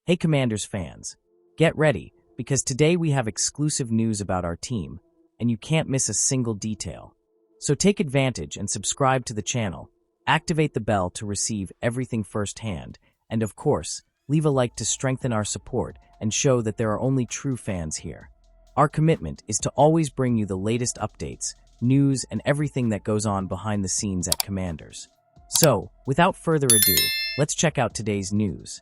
Hey Commanders fans, get ready, because today we have exclusive news about our team, and you can't miss a single detail. So take advantage and subscribe to the channel, activate the bell to receive everything firsthand, and of course, leave a like to strengthen our support and show that there are only true fans here. Our commitment is to always bring you the latest updates, news, and everything that goes on behind the scenes at Commanders. So, without further ado, let's check out today's news.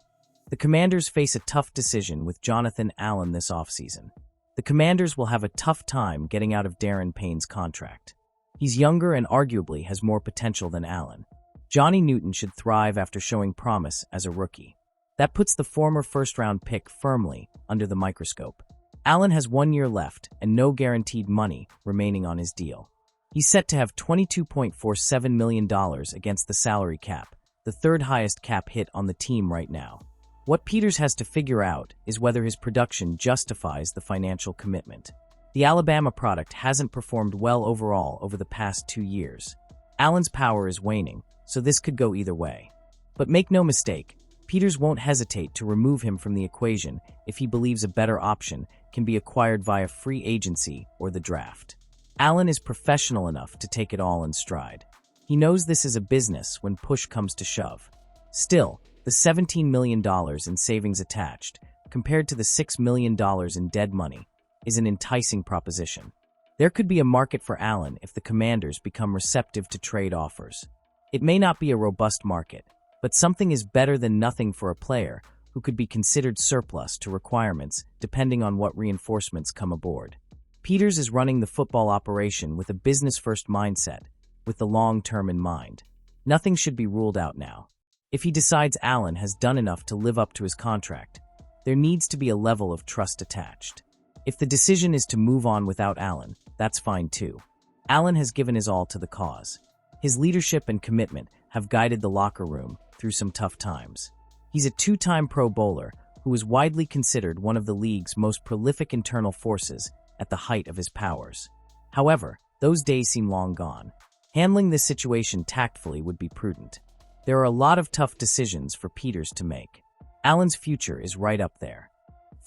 The Commanders face a tough decision with Jonathan Allen this offseason. The Commanders will have a tough time getting out of Darren Payne's contract. He's younger and arguably has more potential than Allen. Johnny Newton should thrive after showing promise as a rookie. That puts the former first-round pick firmly under the microscope. Allen has 1 year left and no guaranteed money remaining on his deal. He's set to have $22.47 million against the salary cap, the third highest cap hit on the team right now. What Peters has to figure out is whether his production justifies the financial commitment. The Alabama product hasn't performed well overall over the past 2 years. Allen's power is waning, so this could go either way. But make no mistake, Peters won't hesitate to remove him from the equation if he believes a better option can be acquired via free agency or the draft. Allen is professional enough to take it all in stride. He knows this is a business when push comes to shove. Still, the $17 million in savings attached, compared to the $6 million in dead money, is an enticing proposition. There could be a market for Allen if the Commanders become receptive to trade offers. It may not be a robust market, but something is better than nothing for a player who could be considered surplus to requirements depending on what reinforcements come aboard. Peters is running the football operation with a business-first mindset, with the long term in mind. Nothing should be ruled out now. If he decides Allen has done enough to live up to his contract, there needs to be a level of trust attached. If the decision is to move on without Allen, that's fine too. Allen has given his all to the cause. His leadership and commitment have guided the locker room through some tough times. He's a two-time Pro Bowler who is widely considered one of the league's most prolific internal forces at the height of his powers. However, those days seem long gone. Handling this situation tactfully would be prudent. There are a lot of tough decisions for Peters to make. Allen's future is right up there.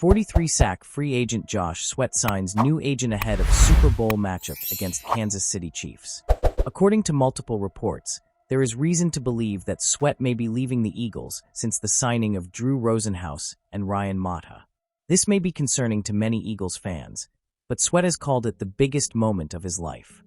43-sack free agent Josh Sweat signs new agent ahead of Super Bowl matchup against Kansas City Chiefs. According to multiple reports, there is reason to believe that Sweat may be leaving the Eagles since the signing of Drew Rosenhaus and Ryan Mata. This may be concerning to many Eagles fans, but Sweat has called it the biggest moment of his life.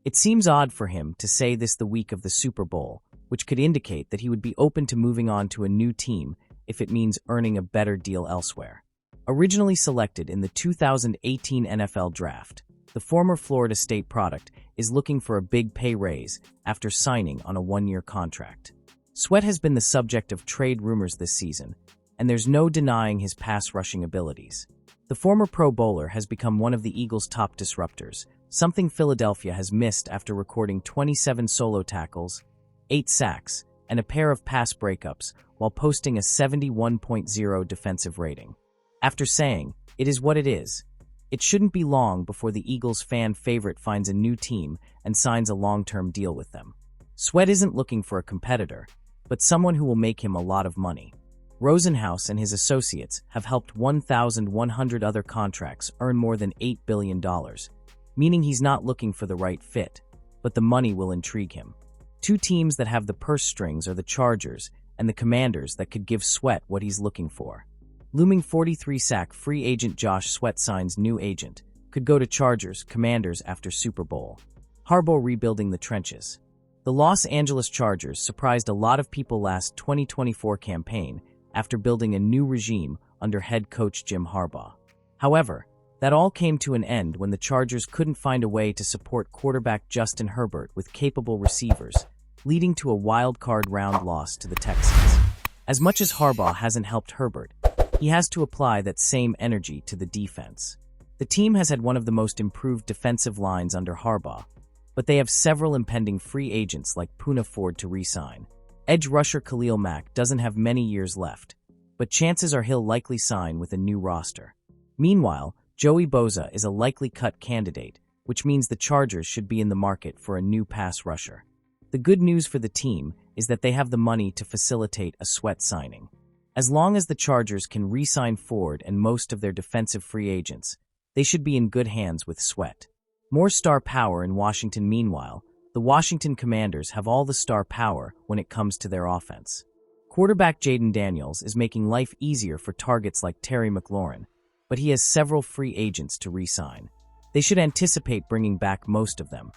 It seems odd for him to say this the week of the Super Bowl, which could indicate that he would be open to moving on to a new team if it means earning a better deal elsewhere. Originally selected in the 2018 NFL Draft, the former Florida State product is looking for a big pay raise after signing on a 1-year contract. Sweat has been the subject of trade rumors this season, and there's no denying his pass rushing abilities. The former Pro Bowler has become one of the Eagles' top disruptors, something Philadelphia has missed after recording 27 solo tackles, 8 sacks, and a pair of pass breakups while posting a 71.0 defensive rating. After saying, "It is what it is," it shouldn't be long before the Eagles' fan favorite finds a new team and signs a long-term deal with them. Sweat isn't looking for a competitor, but someone who will make him a lot of money. Rosenhaus and his associates have helped 1,100 other contracts earn more than $8 billion, meaning he's not looking for the right fit, but the money will intrigue him. Two teams that have the purse strings are the Chargers and the Commanders that could give Sweat what he's looking for. Looming 43-sack free agent Josh Sweat signs new agent, could go to Chargers, Commanders after Super Bowl. Harbaugh rebuilding the trenches. The Los Angeles Chargers surprised a lot of people last 2024 campaign after building a new regime under head coach Jim Harbaugh. However, that all came to an end when the Chargers couldn't find a way to support quarterback Justin Herbert with capable receivers, leading to a wild-card round loss to the Texans. As much as Harbaugh hasn't helped Herbert, he has to apply that same energy to the defense. The team has had one of the most improved defensive lines under Harbaugh, but they have several impending free agents like Poona Ford to re-sign. Edge rusher Khalil Mack doesn't have many years left, but chances are he'll likely sign with a new roster. Meanwhile, Joey Bosa is a likely cut candidate, which means the Chargers should be in the market for a new pass rusher. The good news for the team is that they have the money to facilitate a Sweat signing. As long as the Chargers can re-sign Ford and most of their defensive free agents, they should be in good hands with Sweat. More star power in Washington. Meanwhile, the Washington Commanders have all the star power when it comes to their offense. Quarterback Jaden Daniels is making life easier for targets like Terry McLaurin, but he has several free agents to re-sign. They should anticipate bringing back most of them.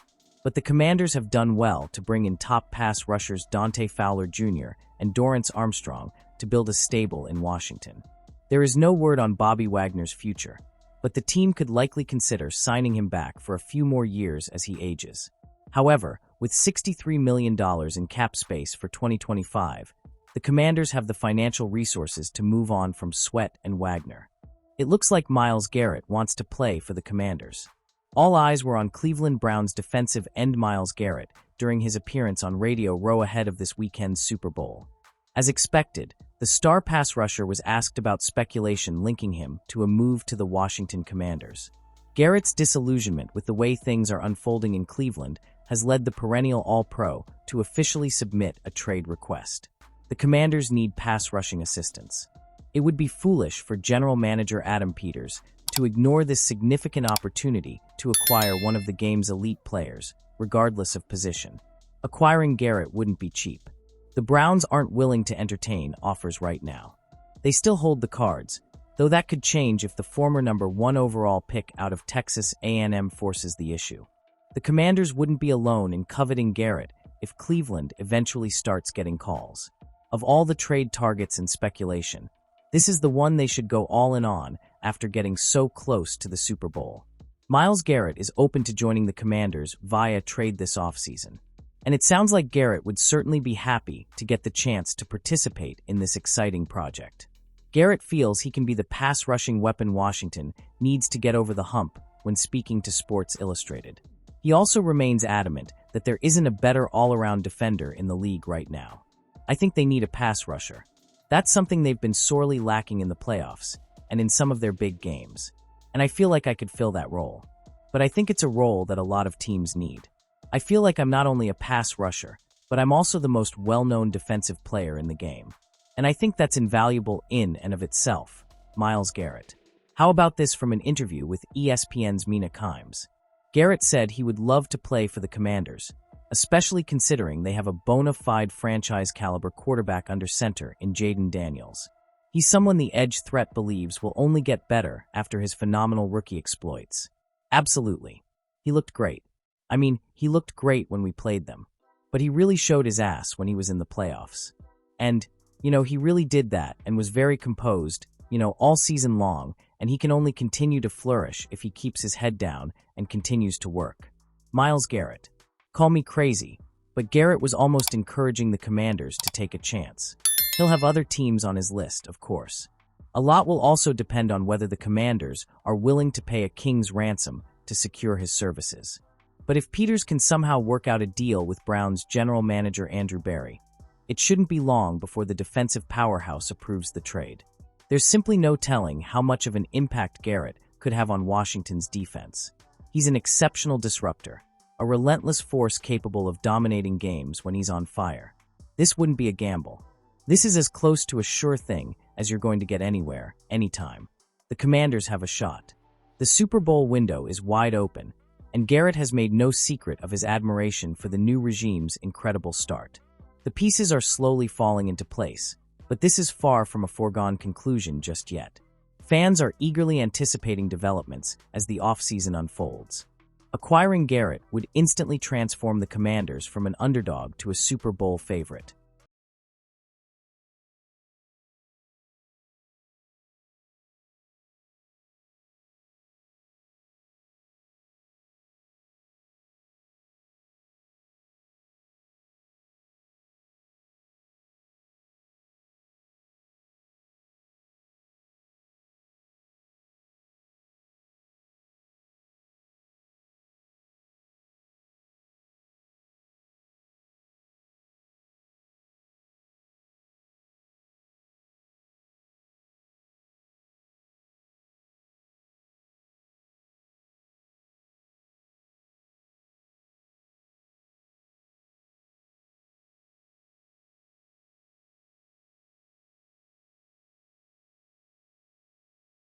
But the Commanders have done well to bring in top pass rushers Dante Fowler Jr. and Dorrance Armstrong to build a stable in Washington. There is no word on Bobby Wagner's future, but the team could likely consider signing him back for a few more years as he ages. However, with $63 million in cap space for 2025, the Commanders have the financial resources to move on from Sweat and Wagner. It looks like Myles Garrett wants to play for the Commanders. All eyes were on Cleveland Browns defensive end Myles Garrett during his appearance on Radio Row ahead of this weekend's Super Bowl. As expected, the star pass rusher was asked about speculation linking him to a move to the Washington Commanders. Garrett's disillusionment with the way things are unfolding in Cleveland has led the perennial All-Pro to officially submit a trade request. The Commanders need pass rushing assistance. It would be foolish for General Manager Adam Peters to ignore this significant opportunity to acquire one of the game's elite players, regardless of position. Acquiring Garrett wouldn't be cheap. The Browns aren't willing to entertain offers right now. They still hold the cards, though that could change if the former number 1 overall pick out of Texas A&M forces the issue. The Commanders wouldn't be alone in coveting Garrett if Cleveland eventually starts getting calls. Of all the trade targets and speculation, this is the one they should go all in on after getting so close to the Super Bowl. Myles Garrett is open to joining the Commanders via trade this offseason, and it sounds like Garrett would certainly be happy to get the chance to participate in this exciting project. Garrett feels he can be the pass-rushing weapon Washington needs to get over the hump when speaking to Sports Illustrated. He also remains adamant that there isn't a better all-around defender in the league right now. I think they need a pass rusher. That's something they've been sorely lacking in the playoffs and in some of their big games. And I feel like I could fill that role. But I think it's a role that a lot of teams need. I feel like I'm not only a pass rusher, but I'm also the most well-known defensive player in the game. And I think that's invaluable in and of itself. Myles Garrett. How about this from an interview with ESPN's Mina Kimes? Garrett said he would love to play for the Commanders, especially considering they have a bona fide franchise-caliber quarterback under center in Jaden Daniels. He's someone the edge threat believes will only get better after his phenomenal rookie exploits. Absolutely. He looked great. I mean, he looked great when we played them. But he really showed his ass when he was in the playoffs. And, he really did that and was very composed, all season long, and he can only continue to flourish if he keeps his head down and continues to work. Myles Garrett. Call me crazy, but Garrett was almost encouraging the Commanders to take a chance. He'll have other teams on his list, of course. A lot will also depend on whether the Commanders are willing to pay a king's ransom to secure his services. But if Peters can somehow work out a deal with Browns general manager Andrew Berry, it shouldn't be long before the defensive powerhouse approves the trade. There's simply no telling how much of an impact Garrett could have on Washington's defense. He's an exceptional disruptor, a relentless force capable of dominating games when he's on fire. This wouldn't be a gamble. This is as close to a sure thing as you're going to get anywhere, anytime. The Commanders have a shot. The Super Bowl window is wide open, and Garrett has made no secret of his admiration for the new regime's incredible start. The pieces are slowly falling into place, but this is far from a foregone conclusion just yet. Fans are eagerly anticipating developments as the offseason unfolds. Acquiring Garrett would instantly transform the Commanders from an underdog to a Super Bowl favorite.